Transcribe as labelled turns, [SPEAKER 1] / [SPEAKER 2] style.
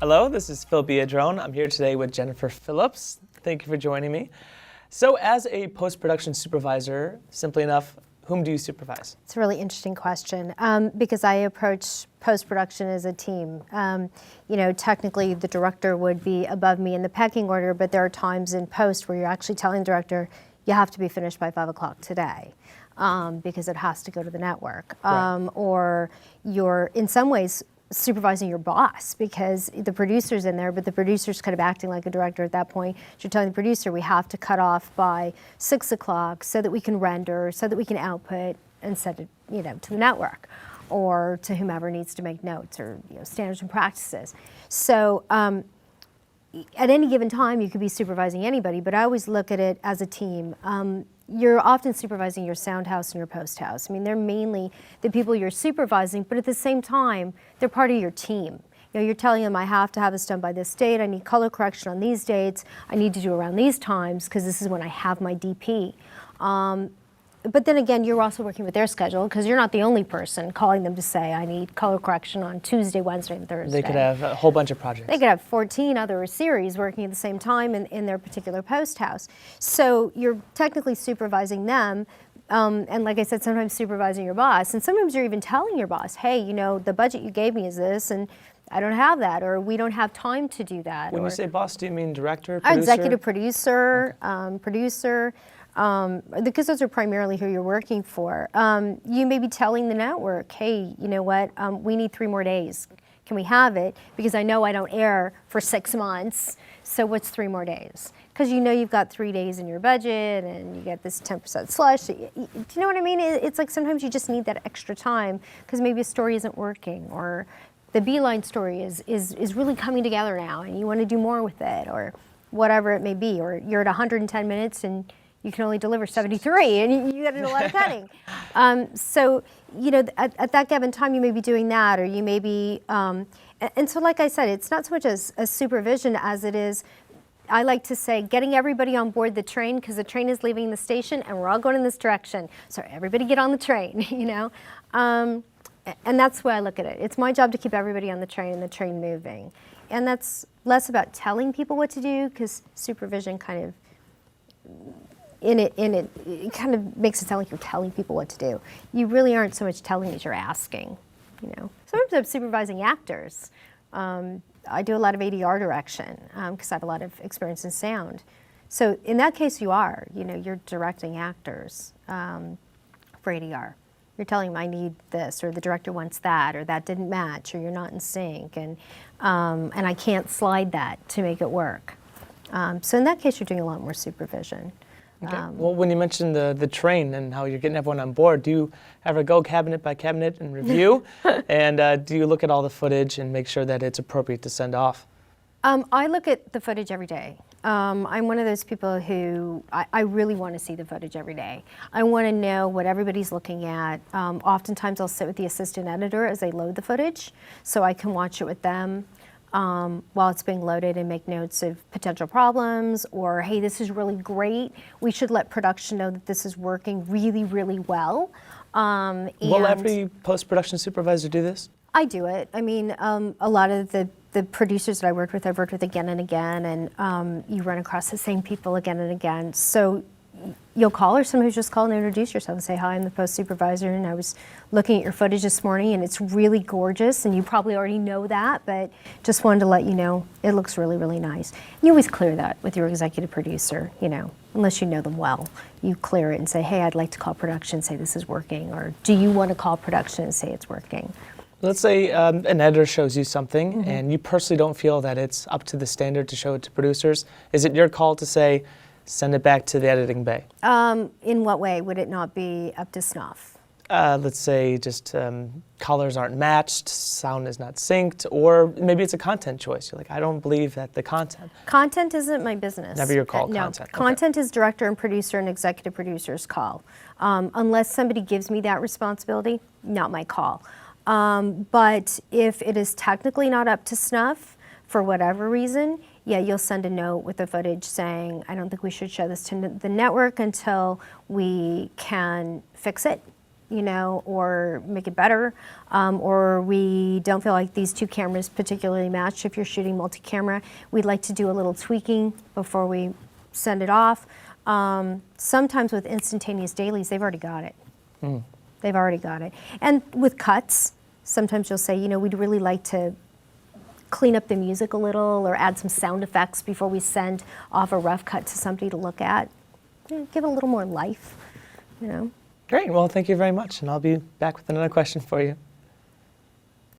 [SPEAKER 1] Hello, this is Phil Biedron. I'm here today with Jennifer Phillips. Thank you for joining me. So as a post-production supervisor, simply enough, whom do you supervise?
[SPEAKER 2] It's a really interesting question because I approach post-production as a team. Technically the director would be above me in the pecking order, but there are times in post where you're actually telling the director, you have to be finished by 5 o'clock today because it has to go to the network.
[SPEAKER 1] Right.
[SPEAKER 2] Or you're, in some ways, supervising your boss because the producer's in there, but the producer's kind of acting like a director at that point. You're telling the producer we have to cut off by 6 o'clock so that we can render, so that we can output and send it, to the network or to whomever needs to make notes or standards and practices. So at any given time, you could be supervising anybody, but I always look at it as a team. You're often supervising your sound house and your post house. I mean, they're mainly the people you're supervising, but at the same time, they're part of your team. You're telling them, I have to have this done by this date, I need color correction on these dates, I need to do around these times, because this is when I have my DP. But then again, you're also working with their schedule, because you're not the only person calling them to say, I need color correction on Tuesday, Wednesday, and Thursday.
[SPEAKER 1] They could have a whole bunch of projects.
[SPEAKER 2] They could have 14 other series working at the same time in their particular post house. So you're technically supervising them, and like I said, sometimes supervising your boss, and sometimes you're even telling your boss, hey, the budget you gave me is this, and I don't have that, or we don't have time to do that.
[SPEAKER 1] When you say boss, do you mean director, producer?
[SPEAKER 2] Executive producer, okay. Producer. Because those are primarily who you're working for. You may be telling the network, hey, you know what, we need 3 more days. Can we have it? Because I know I don't air for 6 months, so what's 3 more days? Because you've got 3 days in your budget and you get this 10% slush. Do you know what I mean? It's like sometimes you just need that extra time because maybe a story isn't working, or the beeline story is really coming together now and you want to do more with it, or whatever it may be, or you're at 110 minutes and you can only deliver 73 and you got to do a lot of cutting. So, at that given time you may be doing that, or you may be, and so like I said, it's not so much as supervision as it is, I like to say, getting everybody on board the train, because the train is leaving the station and we're all going in this direction. So everybody get on the train, And that's the way I look at it. It's my job to keep everybody on the train and the train moving. And that's less about telling people what to do, because supervision kind of, it kind of makes it sound like you're telling people what to do. You really aren't so much telling as you're asking, Sometimes I'm supervising actors. I do a lot of ADR direction because I have a lot of experience in sound. So in that case you are, you're directing actors for ADR. You're telling them I need this, or the director wants that, or that didn't match, or you're not in sync, and I can't slide that to make it work. So in that case you're doing a lot more supervision.
[SPEAKER 1] Okay. Well, when you mentioned the train and how you're getting everyone on board, do you ever go cabinet by cabinet and review? And do you look at all the footage and make sure that it's appropriate to send off?
[SPEAKER 2] I look at the footage every day. I'm one of those people who, I really want to see the footage every day. I want to know what everybody's looking at. Oftentimes I'll sit with the assistant editor as they load the footage, so I can watch it with them while it's being loaded and make notes of potential problems, or hey, this is really great. We should let production know that this is working really, really well.
[SPEAKER 1] Will every post-production supervisor do this?
[SPEAKER 2] I do it. I mean, a lot of the producers that I worked with, I've worked with again and again, and you run across the same people again and again. So you'll call, or sometimes just call and introduce yourself and say, hi, I'm the post supervisor, and I was looking at your footage this morning and it's really gorgeous, and you probably already know that, but just wanted to let you know it looks really, really nice. You always clear that with your executive producer, unless you know them well. You clear it and say, hey, I'd like to call production and say this is working, or do you want to call production and say it's working?
[SPEAKER 1] Let's say an editor shows you something and you personally don't feel that it's up to the standard to show it to producers. Is it your call to say, send it back to the editing bay?
[SPEAKER 2] In what way would it not be up to snuff?
[SPEAKER 1] Let's say just colors aren't matched, sound is not synced, or maybe it's a content choice. You're like, I don't believe that the content.
[SPEAKER 2] Content isn't my business.
[SPEAKER 1] Never your call,
[SPEAKER 2] no.
[SPEAKER 1] Content.
[SPEAKER 2] Content is director and producer and executive producer's call. Unless somebody gives me that responsibility, not my call. But if it is technically not up to snuff for whatever reason, yeah, you'll send a note with the footage saying, I don't think we should show this to the network until we can fix it. you know, or make it better, or we don't feel like these two cameras particularly match. If you're shooting multi-camera, we'd like to do a little tweaking before we send it off. Sometimes with instantaneous dailies, they've already got it. They've already got it. And with cuts, sometimes you'll say, you know, we'd really like to clean up the music a little or add some sound effects before we send off a rough cut to somebody to look at. You know, give it a little more life, you know.
[SPEAKER 1] Great. Well, thank you very much. And I'll be back with another question for you.